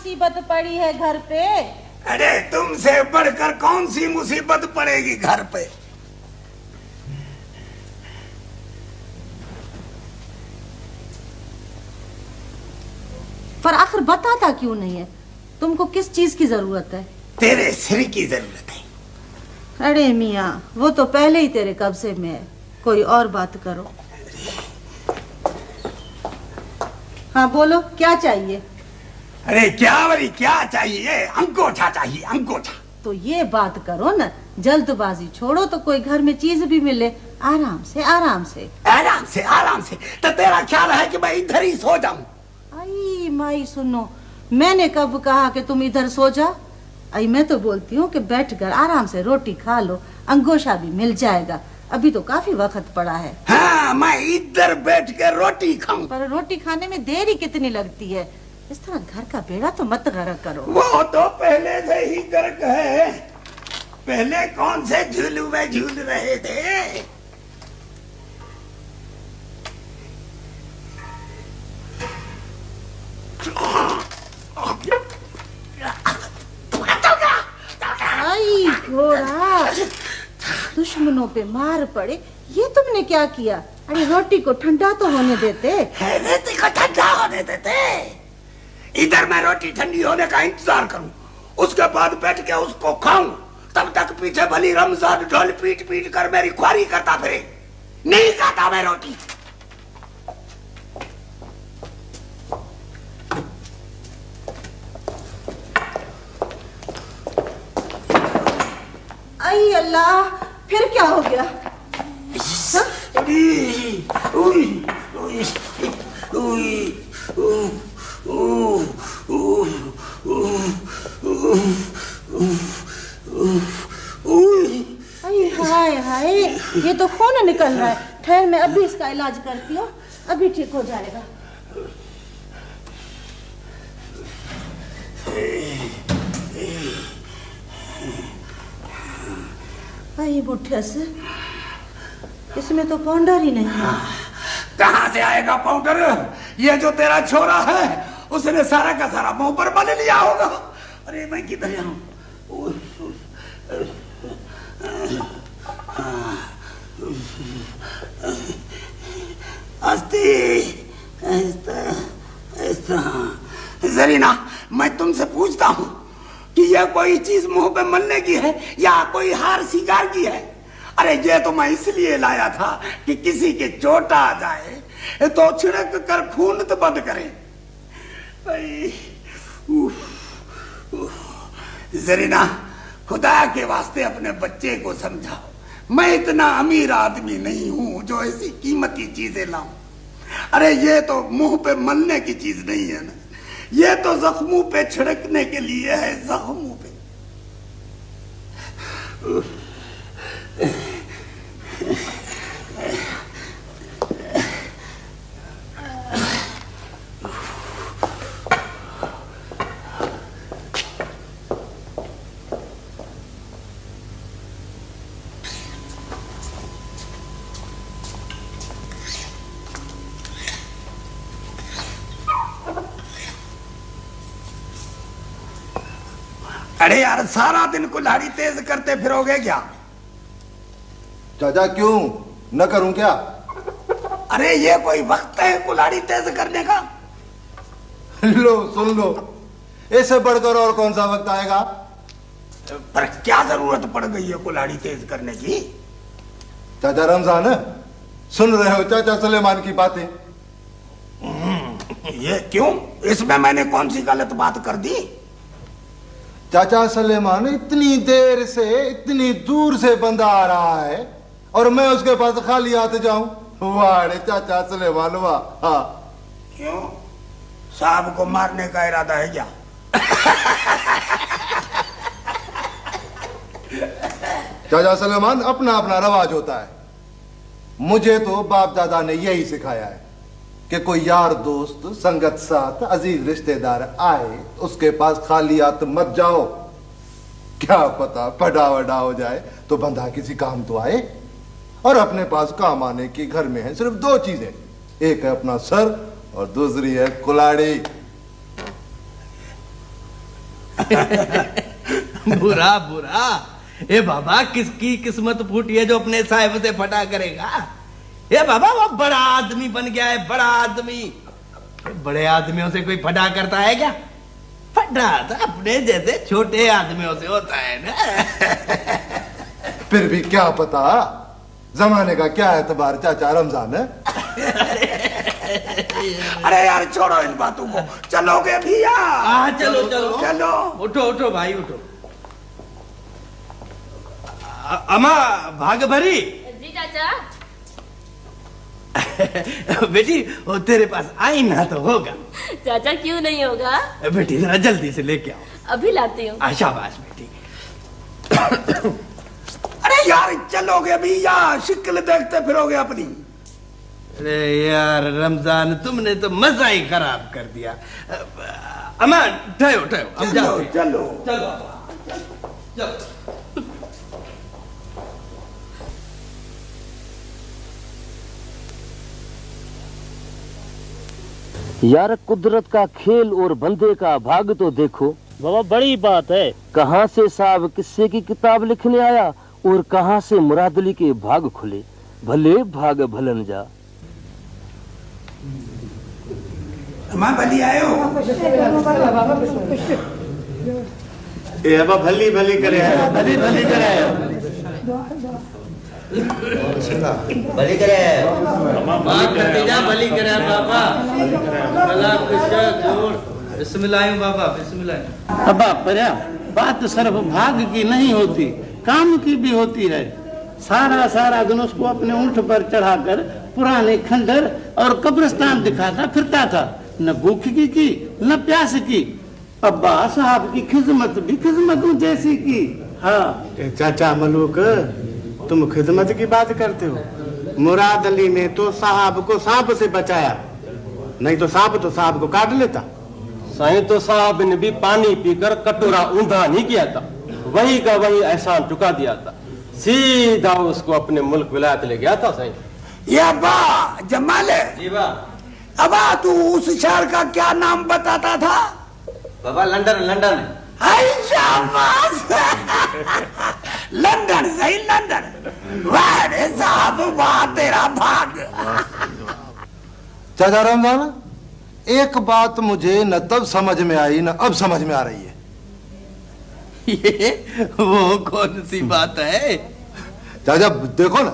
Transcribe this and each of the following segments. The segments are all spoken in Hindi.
मुसीबत पड़ी है घर पे? अरे तुमसे बढ़कर कौन सी मुसीबत पड़ेगी घर पे? पर आखिर बताता क्यों नहीं है? तुमको किस चीज की जरूरत है? तेरे सिर की जरूरत है। अरे मियाँ, वो तो पहले ही तेरे कब्जे में है, कोई और बात करो। हाँ बोलो, क्या चाहिए? अरे क्या चाहिए? अंगूठा चाहिए, अंगूठा। तो ये बात करो ना, जल्दबाजी छोड़ो तो कोई घर में चीज भी मिले। आराम से आराम से आराम से आराम से। तो तेरा ख्याल है कि मैं इधर ही सो जाऊं? आई माई सुनो, मैंने कब कहा कि तुम इधर सो जा? आई मैं तो बोलती हूँ कि बैठकर आराम से रोटी खा लो, अंगोशा भी मिल जाएगा, अभी तो काफी वक्त पड़ा है। हाँ, मैं इधर बैठ कर रोटी खाऊं। पर रोटी खाने में देरी कितनी लगती है? इस तरह घर का बेड़ा तो मत गर्क करो। वो तो पहले से ही गर्क है। पहले कौन से झूलू में झूल रहे थे? आई घोड़ा, दुश्मनों पे मार पड़े, ये तुमने क्या किया? अरे रोटी को ठंडा तो होने देते। रोटी को ठंडा होने देते? इधर मैं रोटी ठंडी होने का इंतजार करूं, उसके बाद बैठ के उसको खाऊं, तब तक पीछे भली रमजान ढोल पीट पीट कर मेरी ख्वारी करता फिरे। नहीं खाता मैं रोटी। आई अल्लाह, फिर क्या हो गया? हाय हाय, ये तो खून निकल रहा है। ठहर, मैं अभी इसका इलाज करती हूँ, अभी ठीक हो जाएगा। आई बुढ़े से, इसमें तो पाउडर ही नहीं है। कहाँ से आएगा पाउडर? ये जो तेरा छोरा है, उसने सारा का सारा मुंह पर मल लिया होगा। अरे मैं किधर जाऊं? जरीना, मैं तुमसे पूछता हूँ कि यह कोई चीज मुंह पे मलने की है या कोई हार सिगार की है? अरे ये तो मैं इसलिए लाया था कि किसी के चोट आ जाए तो छिड़क कर खून तो बंद करे। जरीना, खुदा के वास्ते अपने बच्चे को समझाओ। मैं इतना अमीर आदमी नहीं हूं जो ऐसी कीमती चीजें लाऊं। अरे ये तो मुंह पे मलने की चीज नहीं है ना, ये तो जख्मों पे छिड़कने के लिए है, जख्मों पे। अरे यार, सारा दिन कुल्हाड़ी तेज करते फिरोगे क्या? चाचा क्यों न करूं क्या? अरे ये कोई वक्त है कुल्हाड़ी तेज करने का? लो सुन लो, इससे बढ़कर और कौन सा वक्त आएगा? पर क्या जरूरत पड़ गई है कुल्हाड़ी तेज करने की? चाचा रमजान, सुन रहे हो चाचा सुलेमान की बातें? ये क्यों? इसमें मैंने कौन सी गलत बात कर दी? चाचा सुलेमान इतनी देर से इतनी दूर से बंदा आ रहा है और मैं उसके पास खाली आते जाऊं? वाह चाचा सुलेमान वाह। हाँ, क्यों? साहब को मारने का इरादा है क्या? चाचा सुलेमान, अपना अपना रवाज होता है। मुझे तो बाप दादा ने यही सिखाया है कि कोई यार दोस्त संगत साथ अजीज रिश्तेदार आए उसके पास खाली हाथ मत जाओ। क्या पता पड़ा वड़ा हो जाए तो बंदा किसी काम तो आए। और अपने पास काम आने की घर में है सिर्फ दो चीजें, एक है अपना सर और दूसरी है कुल्हाड़ी। बुरा बुरा, ए बाबा किसकी किस्मत फूटी है जो अपने साहिब से फटा करेगा? ए बाबा वो बड़ा आदमी बन गया है, बड़ा आदमी। बड़े आदमियों से कोई फटा करता है क्या? फटा तो अपने जैसे छोटे आदमियों से होता है ना। फिर भी क्या पता जमाने का क्या एतबार चाचा रमजान है। अरे यार छोड़ो इन बातों को, चलोगे भैया? चलो चलो चलो। उठो उठो भाई उठो। अम्मा भाग भरी। जी चाचा। बेटी वो तेरे पास आईना तो होगा। चाचा क्यों नहीं होगा? बेटी जरा जल्दी से लेके आओ। अभी लाती हूँ। शाबाश बेटी। अरे यार चलोगे भैया, शिक्ल देखते फिरोगे अपनी। अरे यार रमजान तुमने तो मजा ही खराब कर दिया। अम्मा ठहरो ठहरो, हम चलो जाते हैं। चलो चलो चलो। यार कुदरत का खेल और बंदे का भाग तो देखो। बाबा बड़ी बात है। कहाँ से साहब किस्से की किताब लिखने आया और कहाँ से मुरादली के भाग खुले। भले भाग भलन जा। माँ भली आयो। ए अब भली भली करे, भली भली करे, भली करे भली करे बाबा। भला कुछ जोर। बिस्मिल्लाह बाबा बिस्मिल्लाह। अब पर्या बात सिर्फ भाग की नहीं होती, काम की भी होती है। सारा सारा दिन उसको अपने ऊंट पर चढ़ाकर पुराने खंडर और कब्रिस्तान दिखाता फिरता था। न भूख की न प्यास की। अब्बा साहब की खिदमत भी खिदमतों जैसी की। हाँ चाचा मलूक, तुम खिदमत की बात करते हो। मुराद अली ने तो साहब को सांप से बचाया, नहीं तो सांप तो साहब को काट लेता। साईं तो साहब ने भी पानी पीकर कटोरा ऊंधा नहीं किया था, वही का वही एहसान चुका दिया था। सीधा उसको अपने मुल्क विलायत ले गया था साईं। ये अब्बा जमाल है। जी बा। अब्बा तू उस शहर का क्या नाम बताता था? बाबा लंदन लंदन। हाय शाबाश। लंदन सही लंदन। वाह रे साहब वाह तेरा भाग। चाचा रमजान एक बात मुझे न तब समझ में आई न अब समझ में आ रही है। ये वो कौन सी बात है? चाचा देखो ना,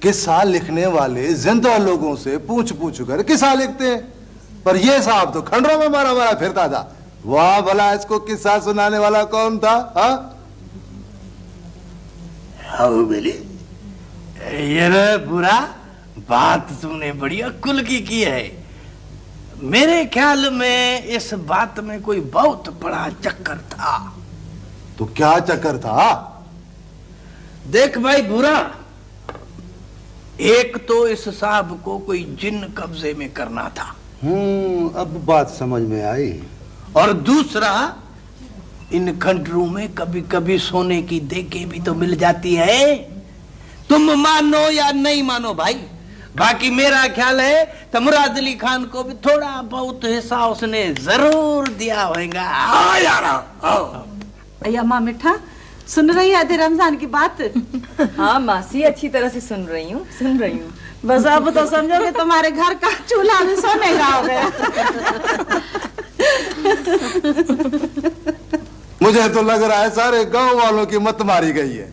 किस्सा लिखने वाले जिंदा लोगों से पूछ पूछ कर किस्सा लिखते हैं, पर ये साहब तो खंडरों में मारा मारा फिरता था। वाह भला इसको किस्सा सुनाने वाला कौन था? ये बुरा बात तुमने बड़ी अक्ल की है। मेरे ख्याल में इस बात में कोई बहुत बड़ा चक्कर था। तो क्या चक्कर था? देख भाई बुरा, एक तो इस साहब को कोई जिन कब्जे में करना था। अब बात समझ में आई। और दूसरा, इन खंडरों में कभी कभी सोने की देखें भी तो मिल जाती है। तुम मानो या नहीं मानो भाई, बाकी मेरा ख्याल है तो मुराद अली खान को भी थोड़ा बहुत हिस्सा उसने जरूर दिया होगा। यार अया माँ मिठा सुन रही है आधे रमजान की बात? हाँ मासी अच्छी तरह से सुन रही हूँ। बस अब तो समझो कि तुम्हारे घर का चूल्हा भी सोने का हो गया। मुझे तो लग रहा है सारे गांव वालों की मत मारी गई है।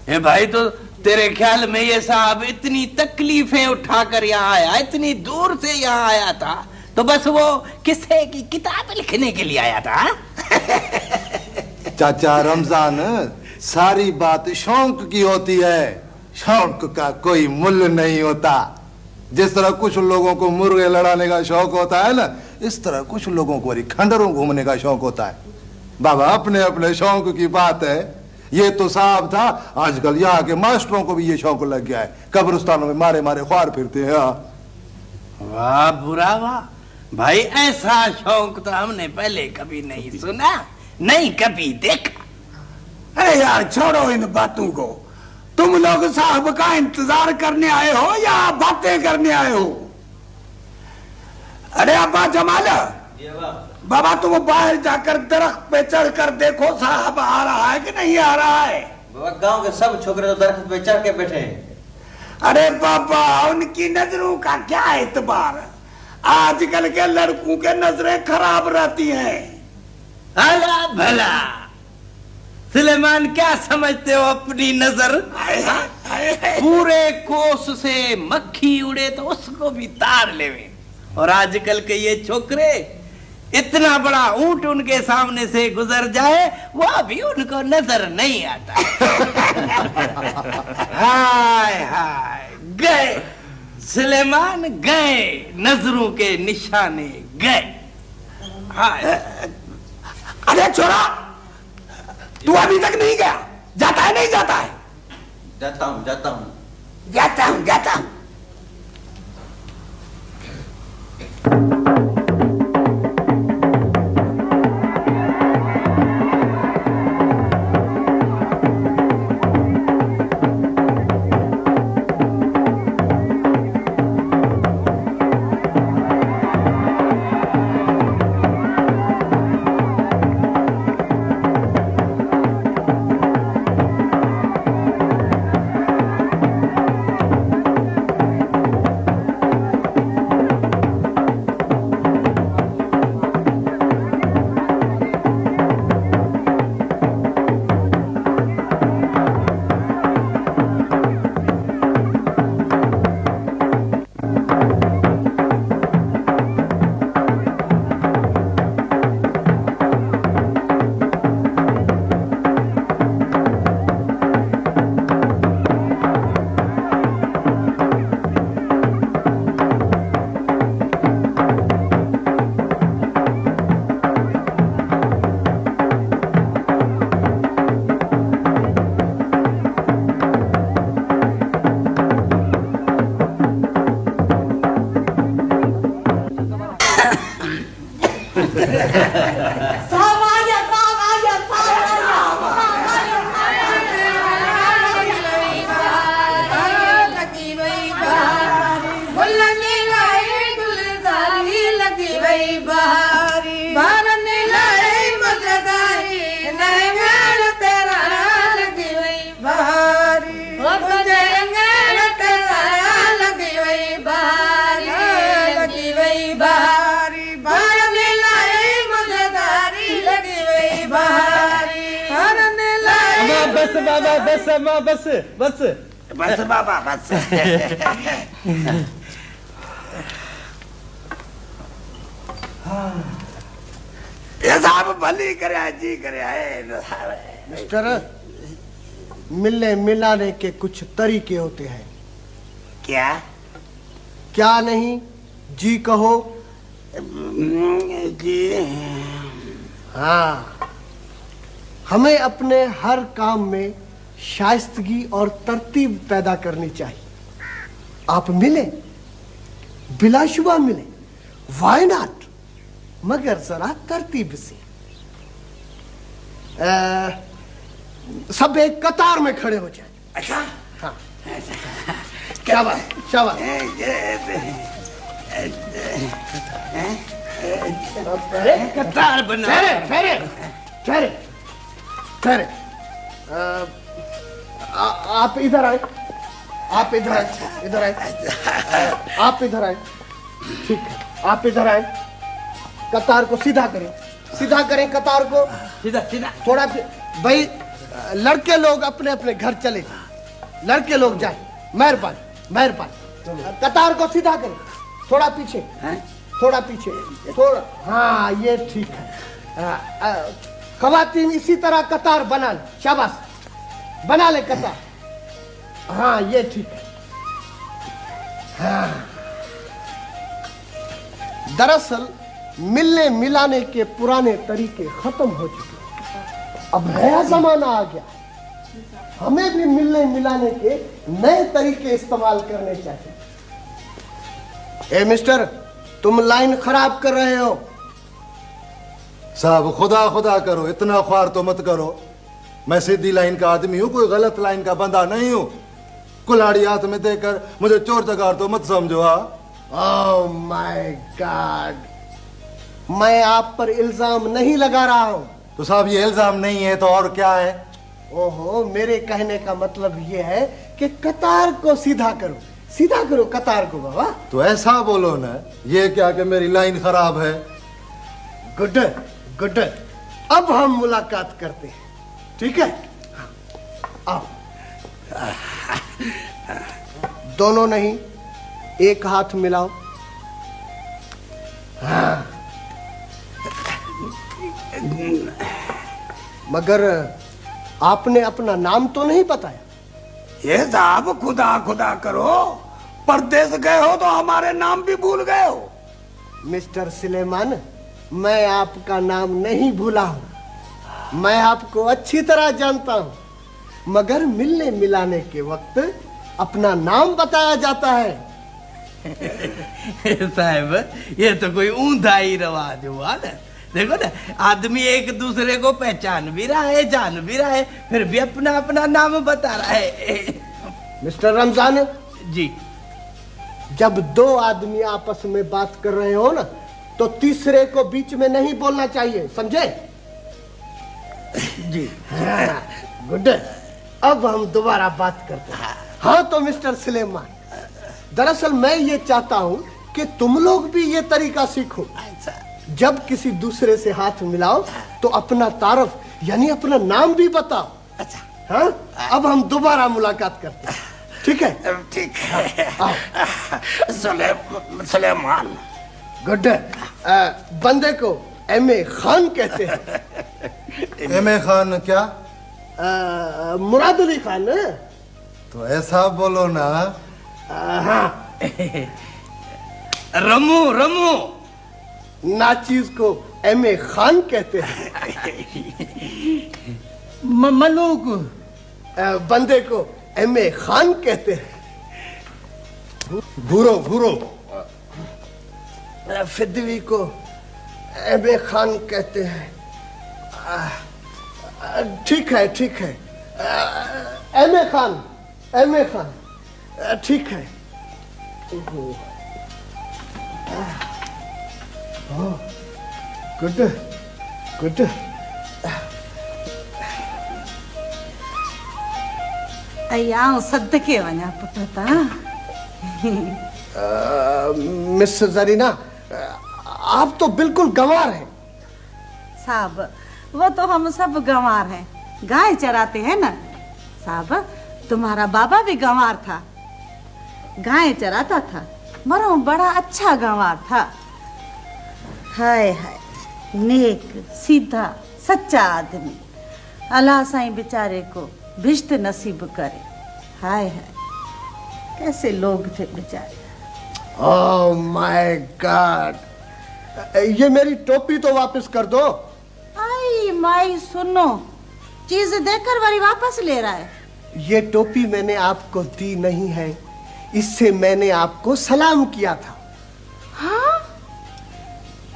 ए भाई, तो तेरे ख्याल में ये साहब इतनी तकलीफें उठाकर यहाँ आया, इतनी दूर से यहाँ आया था, तो बस वो किस्से की किताब लिखने के लिए आया था? चाचा रमजान, सारी बात शौक की होती है, शौक का कोई मूल्य नहीं होता। जिस तरह कुछ लोगों को मुर्गे लड़ाने का शौक होता है ना, इस तरह कुछ लोगों को खंडरों घूमने का शौक होता है। बाबा अपने अपने शौक की बात है। ये तो साहब था, आजकल यहाँ के मास्टरों को भी ये शौक लग गया है, कब्रिस्तानों में मारे मारे ख्वार फिरते हैं। वाह बुरा वाह भाई, ऐसा शौक तो हमने पहले कभी नहीं सुना, नहीं कभी देखा। अरे यार छोड़ो इन बातों को। तुम लोग साहब का इंतजार करने आए हो या बातें करने आए हो? अरे अब्बा जमाल, बाबा तुम बाहर जाकर दरख्त पे चढ़कर देखो साहब आ रहा है कि नहीं आ रहा है। बाबा गांव के सब छोकरे तो दरख्त पे चढ़ के बैठे हैं। अरे बाबा उनकी नजरों का क्या एतबार, आजकल के लड़कों के नजरें खराब रहती हैं। अला भला सुलेमान, क्या समझते हो अपनी नजर? पूरे कोस से मक्खी उड़े तो उसको भी तार लेवे, और आजकल के ये छोकरे इतना बड़ा ऊंट उनके सामने से गुजर जाए वो भी उनको नजर नहीं आता। हाय हाय, गए सुलेमान, गए नजरों के निशाने गए। हाय, अरे छोरा तू अभी तक नहीं गया, जाता है नहीं जाता है? जाता हूँ जाता हूँ जाता हूँ जाता हूँ। बस बाबा, बस अम्मा, बस बस बस बाबा बस। ये साहब भली करे जी करे। मिस्टर, मिलने मिलाने के कुछ तरीके होते हैं। क्या क्या नहीं, जी कहो। जी हाँ, हमें अपने हर काम में शाइस्तगी और तरतीब पैदा करनी चाहिए। आप मिले, बिलाशुबा मिले, व्हाई नॉट, मगर जरा तरतीब से। सब एक कतार में खड़े हो जाए। अच्छा हाँ, शाबाश शाबाश। कतार बना। ठहरे ठहरे ठहरे ठहरे। आप इधर आए, आप इधर आए, इधर आए, आप इधर आए। ठीक है, आप इधर आए। कतार को सीधा करें, सीधा करें कतार को, सीधा सीधा। थोड़ा भाई, लड़के लोग अपने अपने घर चले जाए, लड़के लोग जाए, मेहरबानी मेहरबानी। कतार को सीधा करें, थोड़ा पीछे, थोड़ा पीछे, थोड़ा। हाँ, ये ठीक है। खवातीन इसी तरह कतार बना ले, शाबाश, बना ले कतार। हाँ, ये ठीक है। हाँ, दरअसल मिलने मिलाने के पुराने तरीके खत्म हो चुके, अब नया जमाना आ गया। हमें भी मिलने मिलाने के नए तरीके इस्तेमाल करने चाहिए। ए मिस्टर, तुम लाइन खराब कर रहे हो। साहब खुदा खुदा करो, इतना ख्वार तो मत करो। मैं सीधी लाइन का आदमी हूँ, कोई गलत लाइन का बंदा नहीं हूँ। कुल्हाड़ी हाथ में देकर मुझे चोर चकार तो मत समझो। हाँ, ओह माय गॉड, मैं आप पर इल्जाम नहीं लगा रहा हूं। तो साहब ये इल्जाम नहीं है तो और क्या है? ओहो, मेरे कहने का मतलब ये है कि कतार को सीधा करो कतार को बाबा। तो ऐसा बोलो ना, ये क्या कि मेरी लाइन खराब है? गुड, अब हम मुलाकात करते हैं, ठीक है? आओ। दोनों नहीं, एक हाथ मिलाओ। हाँ। मगर आपने अपना नाम तो नहीं बताया। ये साहब खुदा खुदा करो, परदेश गए हो तो हमारे नाम भी भूल गए हो। मिस्टर सुलेमान, मैं आपका नाम नहीं भूला हूं, मैं आपको अच्छी तरह जानता हूं, मगर मिलने मिलाने के वक्त अपना नाम बताया जाता है। साहब ये तो कोई ऊंधा ही रवाज हुआ ना। देखो ना, आदमी एक दूसरे को पहचान भी रहा है, जान भी रहा है, फिर भी अपना अपना नाम बता रहा है। मिस्टर रमजान जी, जब दो आदमी आपस में बात कर रहे हो ना, तो तीसरे को बीच में नहीं बोलना चाहिए, समझे? जी। हाँ, गुड। अब हम दोबारा बात करते हैं। हाँ तो मिस्टर सुलेमान, दरअसल मैं ये चाहता हूँ कि तुम लोग भी ये तरीका सीखो। जब किसी दूसरे से हाथ मिलाओ तो अपना तारफ यानी अपना नाम भी बताओ। अच्छा, हाँ, अब हम दोबारा मुलाकात करते हैं, ठीक है? ठीक है। सुलेमान। गुड। बंदे को M.A. खान कहते हैं। M.A. खान क्या? मुराद अली खान। तो ऐसा बोलो ना। हाँ, रमू नाचीज को M.A. खान कहते हैं। मलूक बंदे को M.A. खान कहते हैं। भूरो फिदवी को M.A. खान कहते हैं। ठीक है M.A. खान ठीक है। गुड। अयां सदके वञा पुट ता। मिस जरीना, आप तो बिल्कुल गंवार हैं। साहब वो तो हम सब गंवार हैं, गाय चराते हैं ना। साहब तुम्हारा बाबा भी गंवार था, गाय चराता था, मरो बड़ा अच्छा गंवार था। हाय हाय, नेक सीधा सच्चा आदमी। अल्लाह साईं बेचारे को भिष्ट नसीब करे। हाय हाय, कैसे लोग थे बेचारे। ओह माय गॉड, ये मेरी टोपी तो वापस कर दो। आई माई सुनो, चीज देकर वाली वापस ले रहा है। ये टोपी मैंने आपको दी नहीं है, इससे मैंने आपको सलाम किया था। हाँ,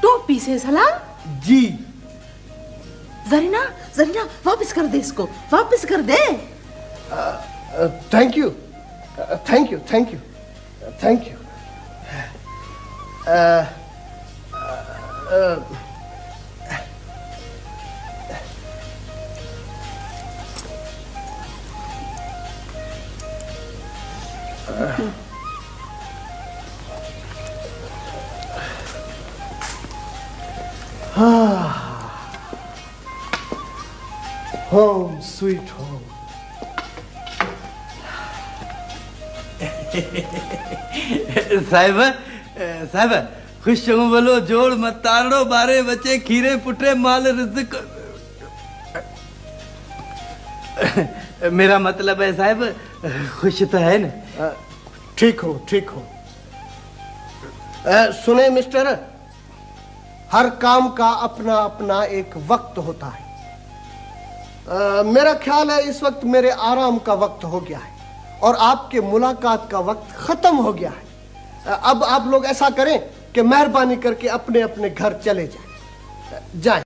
टोपी से सलाम? जी। जरीना वापस कर दे इसको, वापस कर दे। Thank you. Home sweet home. साहिब खुश बोलो, जोड़ मत तारड़ो, बारे बचे खीरे पुटरे माल रिज़्क़। मेरा मतलब है साहिब, खुश तो है ना? ठीक हो। सुने मिस्टर, हर काम का अपना अपना एक वक्त होता है। मेरा ख्याल है इस वक्त मेरे आराम का वक्त हो गया है और आपके मुलाकात का वक्त खत्म हो गया है। अब आप लोग ऐसा करें कि मेहरबानी करके अपने अपने घर चले जाएं।